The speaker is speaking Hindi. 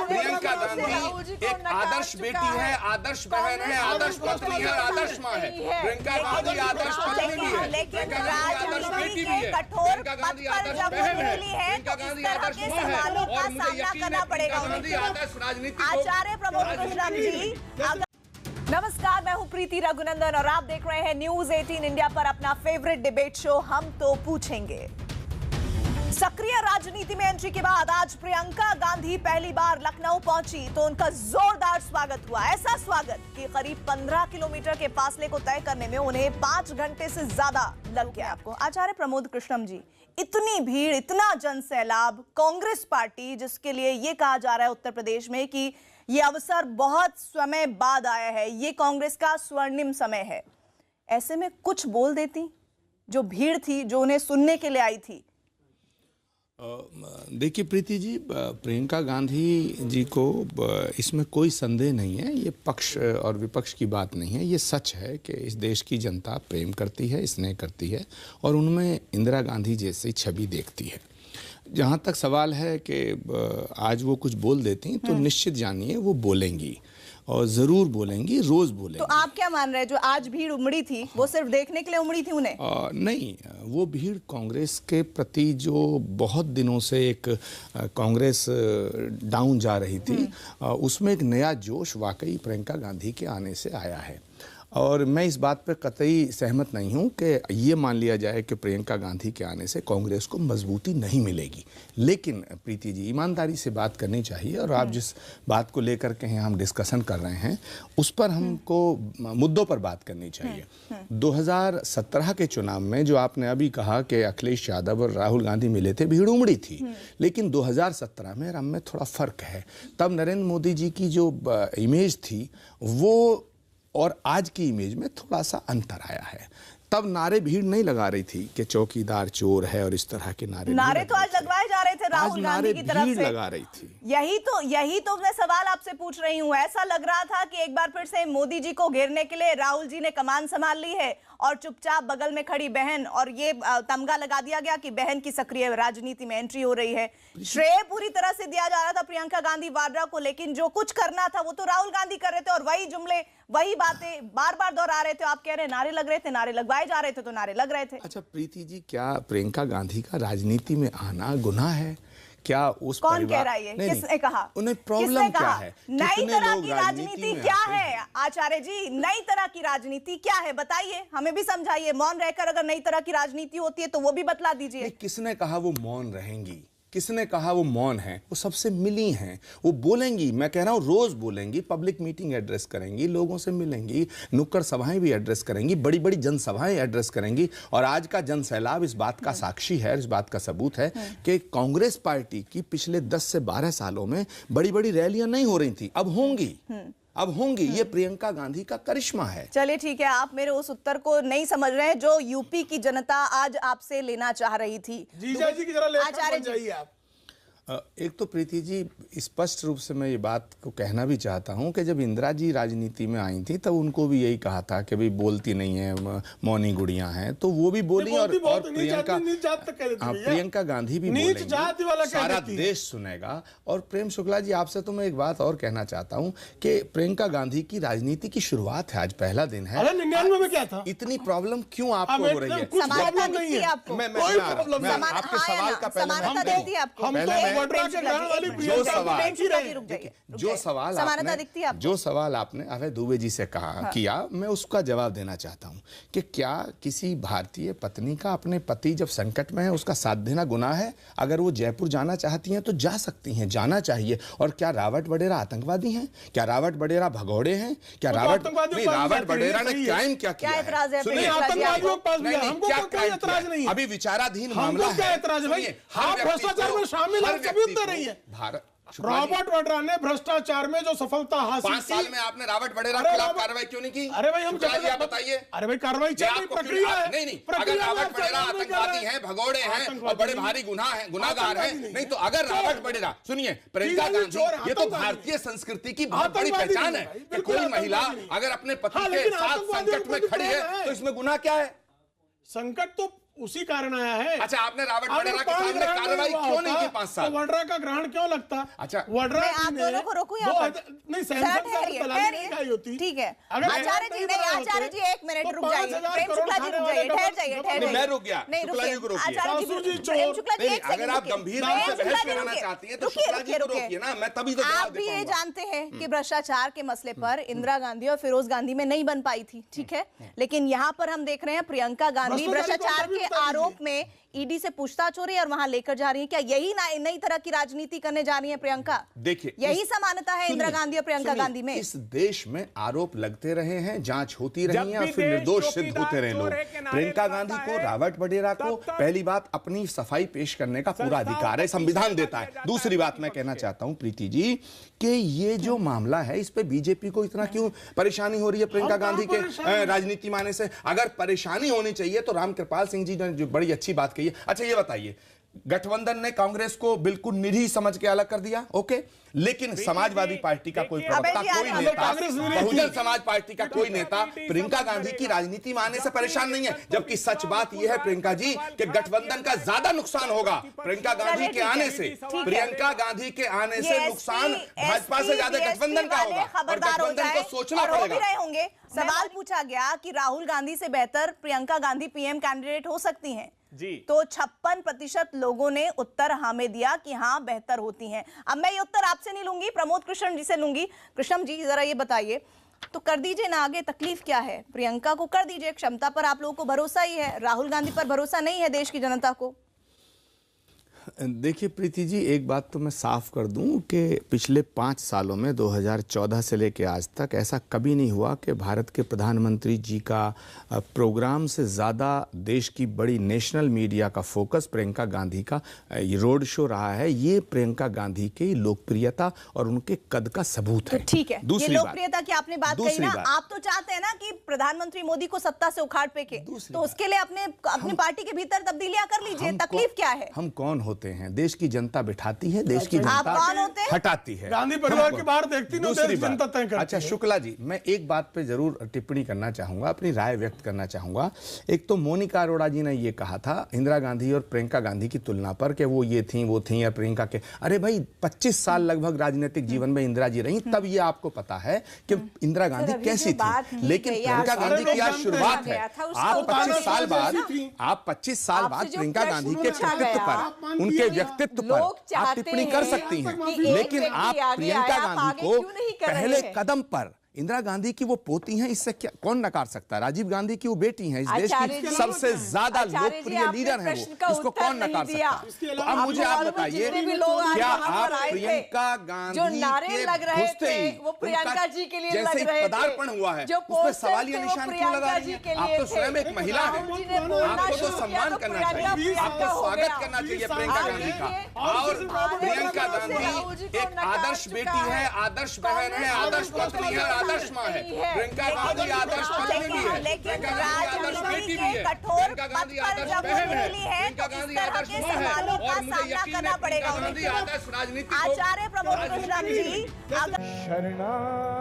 प्रियंका गांधी एक आदर्श बेटी है, आदर्श बहन है, आदर्श पत्नी है, आदर्श माँ है। प्रियंका गांधी आदर्श पत्नी भी है, प्रियंका गांधी आदर्श बेटी भी है, प्रियंका गांधी आदर्श बहन है, प्रियंका गांधी आदर्श माँ है। और मुझे यकीन है प्रियंका गांधी आदर्श राजनीति आचार्य प्रमोद कृष्णम जी। नमस्कार, मैं हूं प्रीति रघुनंदन और आप देख रहे हैं न्यूज 18 इंडिया पर अपना फेवरेट डिबेट शो हम तो पूछेंगे। सक्रिय राजनीति में एंट्री के बाद आज प्रियंका गांधी पहली बार लखनऊ पहुंची तो उनका जोरदार स्वागत हुआ। ऐसा स्वागत कि करीब 15 किलोमीटर के फासले को तय करने में उन्हें 5 घंटे से ज्यादा लग गया। आपको आचार्य प्रमोद कृष्णम जी, इतनी भीड़, इतना जनसैलाब, कांग्रेस पार्टी जिसके लिए ये कहा जा रहा है उत्तर प्रदेश में कि ये अवसर बहुत समय बाद आया है, ये कांग्रेस का स्वर्णिम समय है, ऐसे में कुछ बोल देती जो भीड़ थी, जो उन्हें सुनने के लिए आई थी। देखिए प्रीति जी, प्रियंका गांधी जी को इसमें कोई संदेह नहीं है, ये पक्ष और विपक्ष की बात नहीं है, ये सच है कि इस देश की जनता प्रेम करती है, स्नेह करती है और उनमें इंदिरा गांधी जैसी छवि देखती है। जहाँ तक सवाल है कि आज वो कुछ बोल देती तो निश्चित जानिए वो बोलेंगी और जरूर बोलेंगी, रोज बोलेंगी। तो आप क्या मान रहे हैं, जो आज भीड़ उमड़ी थी वो सिर्फ देखने के लिए उमड़ी थी उन्हें? नहीं, वो भीड़ कांग्रेस के प्रति जो बहुत दिनों से एक कांग्रेस डाउन जा रही थी, उसमें एक नया जोश वाकई प्रियंका गांधी के आने से आया है। और मैं इस बात पर कतई सहमत नहीं हूं कि ये मान लिया जाए कि प्रियंका गांधी के आने से कांग्रेस को मजबूती नहीं मिलेगी। लेकिन प्रीति जी, ईमानदारी से बात करनी चाहिए और आप जिस बात को लेकर के हम डिस्कशन कर रहे हैं उस पर हमको मुद्दों पर बात करनी चाहिए। 2017 के चुनाव में जो आपने अभी कहा कि अखिलेश यादव और राहुल गांधी मिले थे, भीड़ उमड़ी थी, लेकिन 2017 में और अब में थोड़ा फर्क है। तब नरेंद्र मोदी जी की जो इमेज थी वो और आज की इमेज में थोड़ा सा अंतर आया है। तब नारे भीड़ नहीं लगा रही थी कि चौकीदार चोर है और इस तरह के नारे तो आज लगवाए जा रहे थे राहुल गांधी की तरफ से, लगा रही थी। यही तो मैं सवाल आपसे पूछ रही हूँ। ऐसा लग रहा था कि एक बार फिर से मोदी जी को घेरने के लिए राहुल जी ने कमान संभाल ली है और चुपचाप बगल में खड़ी बहन, और ये तमगा लगा दिया गया कि बहन की सक्रिय राजनीति में एंट्री हो रही है। श्रेय पूरी तरह से दिया जा रहा था प्रियंका गांधी वाड्रा को, लेकिन जो कुछ करना था वो तो राहुल गांधी कर रहे थे और वही जुमले, वही बातें बार बार दोहरा रहे थे। आप कह रहे नारे लग रहे थे, नारे लगवाए जा रहे थे तो नारे लग रहे थे। अच्छा प्रीति जी, क्या प्रियंका गांधी का राजनीति में आना गुनाह है? क्या उस कौन कह रहा है? किसने कहा? उन्हें प्रॉब्लम क्या है? नई तरह की राजनीति क्या है आचार्य जी? नई तरह की राजनीति क्या है बताइए, हमें भी समझाइए। मौन रहकर अगर नई तरह की राजनीति होती है तो वो भी बतला दीजिए। किसने कहा वो मौन रहेंगी? किसने कहा वो मौन है? वो सबसे मिली हैं, वो बोलेंगी। मैं कह रहा हूँ रोज बोलेंगी, पब्लिक मीटिंग एड्रेस करेंगी, लोगों से मिलेंगी, नुक्कड़ सभाएं भी एड्रेस करेंगी, बड़ी बड़ी जनसभाएं एड्रेस करेंगी। और आज का जनसैलाब इस बात का साक्षी है, इस बात का सबूत है कि कांग्रेस पार्टी की पिछले 10 से 12 सालों में बड़ी बड़ी रैलियां नहीं हो रही थी, अब होंगी, अब होंगी। ये प्रियंका गांधी का करिश्मा है। चलिए ठीक है, आप मेरे उस उत्तर को नहीं समझ रहे हैं जो यूपी की जनता आज आपसे लेना चाह रही थी। जीजा जी की जरा आचार्य जी, आप एक तो प्रीति जी, स्पष्ट रूप से मैं ये बात को कहना भी चाहता हूँ कि जब इंदिरा जी राजनीति में आई थी तब उनको भी यही कहा था कि भाई बोलती नहीं है, मौनी गुड़ियां हैं, तो वो भी बोली और प्रियंका गांधी भी बोलेंगी, सारा देश सुनेगा। और प्रेम शुक्ला जी, आपसे तो मैं एक बात और कहना चाहता हूँ कि प्रियंका गांधी की राजनीति की शुरुआत है, आज पहला दिन है। 99 में क्या था? इतनी प्रॉब्लम क्यों आपको हो रही है? आपके सवाल का पहले जो सवाल आपने अभय दुबे जी से किया, मैं उसका जवाब देना चाहता हूं कि क्या किसी भारतीय पत्नी का अपने पति जब संकट में है उसका साथ देना गुनाह है? अगर वो जयपुर जाना चाहती हैं तो जा सकती हैं, जाना चाहिए। और क्या रावत बडेरा आतंकवादी हैं? क्या रावत बडेरा भगौड़े हैं? क्या रावत बडेरा ने क्राइम क्या किया है? अभी विचाराधीन मामला है। भारत रॉबर्ट वड्रा ने भ्रष्टाचार में जो सफलता हासिल की, 5 साल में आपने रॉबर्ट वड्रा के खिलाफ कार्रवाई क्यों नहीं की? अरे भाई हम बताइए। अरे भाई कार्रवाई प्रक्रिया है। नहीं, अगर रॉबर्ट वड्रा आतंकवादी हैं, भगोड़े हैं और बड़े भारी गुनाहगार हैं, नहीं तो अगर रॉबर्ट वड्रा, सुनिए, प्रियंका गांधी, ये तो भारतीय संस्कृति की बहुत बड़ी पहचान है कि कोई महिला अगर अपने पति के साथ संकट में खड़ी है तो इसमें गुनाह क्या है? संकट तो उसी कारण आया है। अच्छा, आपने रावत वडेरा के सामने कार्रवाई क्यों नहीं की 5 साल? तो वड्रा का ग्रहण क्यों लगता? अच्छा, वड्रा आप दोनों को रोकूं यहाँ पर? नहीं, सैमसंग से तलाशी नहीं खाई होती। ठीक है, अगर आचार्य जी नहीं, आचार्य जी एक मिनट रुक जाइए, प्रेम शुक्ला जी रुक जाइए, ठहर जाइए, ठहर जाइए। मैं रुक गया, नहीं शुक्ला जी को रुकिए, रोकिए। आचार्य जी, प्रेम शुक्ला जी एक सेकंड, अगर आप गंभीर रूप से बहस कराना चाहती हैं तो शुक्ला जी को रोकिए ना, मैं तभी तो आप जवाब भी दे ये पाऊंगा। जानते हैं कि भ्रष्टाचार के मसले पर इंदिरा गांधी और फिरोज गांधी में नहीं बन पाई थी, ठीक है, लेकिन यहाँ पर हम देख रहे हैं प्रियंका गांधी भ्रष्टाचार के आरोप में ईडी से पूछताछ हो रही है और वहां लेकर जा रही है। क्या यही नई तरह की राजनीति करने जा रही है प्रियंका? देखिए, यही समानता है इंदिरा गांधी और प्रियंका गांधी में। इस देश में आरोप लगते रहे हैं, जांच होती रही है और फिर निर्दोष सिद्ध होते रहे लोग। प्रियंका गांधी को, रावत वडेरा को पहली बात अपनी सफाई पेश करने का पूरा अधिकार है, संविधान देता है। दूसरी बात मैं कहना चाहता हूं प्रीति जी कि ये जो मामला है इस पे बीजेपी को इतना क्यों परेशानी हो रही है प्रियंका गांधी के राजनीति में आने से? अगर परेशानी होनी चाहिए तो रामकृपाल सिंह जी ने जो बड़ी अच्छी बात कही है। अच्छा ये बताइए, गठबंधन ने कांग्रेस को बिल्कुल निरीह समझ के अलग कर दिया, ओके, लेकिन समाजवादी पार्टी का कोई प्रवक्ता, कोई नेता, बहुजन समाज पार्टी का कोई नेता प्रियंका गांधी की राजनीति में आने से परेशान नहीं है। जबकि सच बात यह है प्रियंका जी कि गठबंधन का ज्यादा नुकसान होगा प्रियंका गांधी के आने से। प्रियंका गांधी के आने से नुकसान भाजपा से ज्यादा गठबंधन का होगा और गठबंधन को सोचना पड़ेगा। होंगे। सवाल पूछा गया कि राहुल गांधी से बेहतर प्रियंका गांधी पीएम कैंडिडेट हो सकती हैं जी, तो 56% लोगों ने उत्तर हाँ में दिया कि हाँ बेहतर होती हैं। अब मैं ये उत्तर आपसे नहीं लूंगी, प्रमोद कृष्ण जी से लूंगी। कृष्ण जी जरा ये बताइए, तो कर दीजिए ना आगे, तकलीफ क्या है? प्रियंका को कर दीजिए, क्षमता पर आप लोगों को भरोसा ही है, राहुल गांधी पर भरोसा नहीं है देश की जनता को। देखिए प्रीति जी, एक बात तो मैं साफ कर दूं कि पिछले 5 सालों में 2014 से लेकर आज तक ऐसा कभी नहीं हुआ कि भारत के प्रधानमंत्री जी का प्रोग्राम से ज़्यादा देश की बड़ी नेशनल मीडिया का फोकस प्रियंका गांधी का ये रोड शो रहा है। ये प्रियंका गांधी की लोकप्रियता और उनके कद का सबूत है। ठीक है, ये लोकप्रियता की आपने बात कही ना, आप तो चाहते हैं ना कि प्रधानमंत्री मोदी को सत्ता से उखाड़ फेंके, तो उसके लिए अपनी पार्टी के भीतर तब्दीलियां कर लीजिए। तकलीफ क्या है? हम कौन होते हैं? देश की जनता बिठाती है, देश की जनता हटाती है। गांधी परिवार के बाहर देखती ना, दूसरी जनता तय करती है। अच्छा शुक्ला जी, मैं एक बात पे जरूर टिप्पणी करना चाहूंगा, अपनी राय व्यक्त करना चाहूंगा। एक तो मोनिका अरोड़ा जी ने ये कहा था इंदिरा गांधी और प्रियंका गांधी की तुलना पर कि वो ये थी वो थी, या प्रियंका के, अरे भाई 25 साल लगभग राजनीतिक जीवन में इंदिरा जी रही, तब ये आपको पता है कि इंदिरा गांधी कैसी थी। लेकिन प्रियंका गांधी की आज शुरुआत है। आप 25 साल बाद प्रियंका गांधी के व्यक्तित्व पर, उनके व्यक्तित्व पर आप टिप्पणी कर सकती हैं, लेकिन आप प्रियंका गांधी को पहले कदम पर इंदिरा गांधी की वो पोती हैं, इससे क्या कौन नकार सकता है? राजिब गांधी की वो बेटी हैं, इस देश की सबसे ज्यादा लोकप्रिय लीडर हैं वो, इसको कौन नकार सकता है? तो अब मुझे आप बताइए, क्या आप प्रियंका गांधी के घुसते ही प्रियंका जी के लिए जैसे ही पदार्पण हुआ है उसमें सवालिया निशान क्यों लगा रही हैं? आप तो स्वयं एक महिला हैं, आपको तो सम्मान करना चाहिए, आपको स्वागत करना चाहिए प्रियंका गांधी का। और प्रियंका गांधी एक आदर्श बेटी है, आदर्श बहन है, आदर्श पत्नी है, आदर्श मां है। प्रियंका गांधी आदर्श पत्नी भी है, प्रियंका गांधी आदर्श बेटी भी है, प्रियंका गांधी आदर्श बहन है, प्रियंका गांधी आदर्श मां है, और मुझे यकीन है प्रियंका गांधी आदर्श राजनीति आचार्य प्रमोद कृष्ण जी शरणागतम